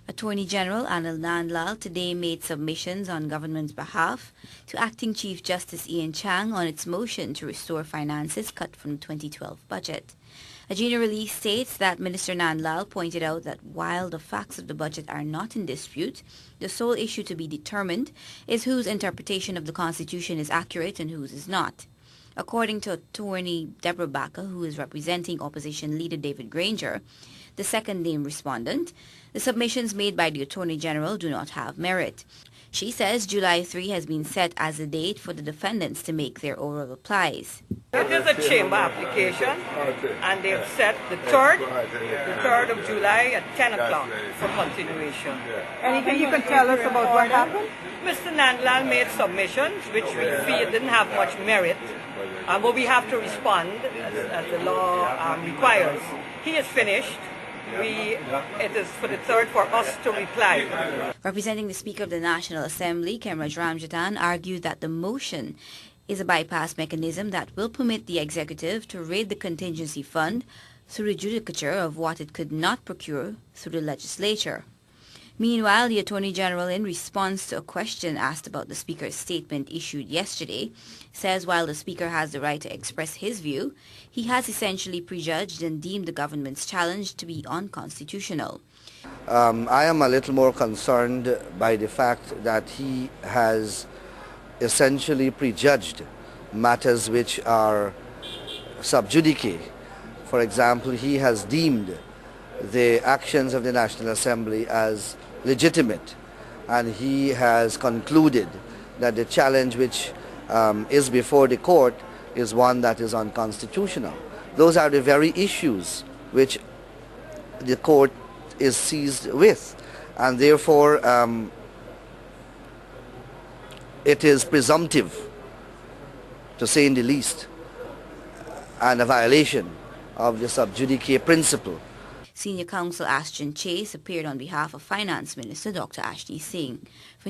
Attorney General Anil Nandlall today made submissions on government's behalf to Acting Chief Justice Ian Chang on its motion to restore finances cut from the 2012 budget. A junior release states that Minister Nandlall pointed out that while the facts of the budget are not in dispute, the sole issue to be determined is whose interpretation of the Constitution is accurate and whose is not. According to Attorney Deborah Baca, who is representing opposition leader David Granger, the second named respondent, the submissions made by the Attorney General do not have merit. She says July 3 has been set as a date for the defendants to make their oral replies. It is a chamber application, and they've set the 3rd of July at 10 o'clock for continuation. Anything you can tell us about what happened? Mr. Nandlall made submissions which we feel didn't have much merit, but we have to respond as the law requires. He is finished. It is for the 3rd for us to reply. Representing the Speaker of the National Assembly, Kemraj Ramjatan, argued that the motion is a bypass mechanism that will permit the executive to raid the contingency fund through the judicature of what it could not procure through the legislature. Meanwhile, the Attorney General, in response to a question asked about the Speaker's statement issued yesterday, says while the Speaker has the right to express his view, he has essentially prejudged and deemed the government's challenge to be unconstitutional. I am a little more concerned by the fact that he has essentially prejudged matters which are sub judice. For example, he has deemed the actions of the National Assembly as legitimate, and he has concluded that the challenge which is before the court is one that is unconstitutional. Those are the very issues which the court is seized with, and therefore it is presumptive, to say in the least, and a violation of the sub judice principle. Senior Counsel Ashton Chase appeared on behalf of Finance Minister Dr. Ashley Singh.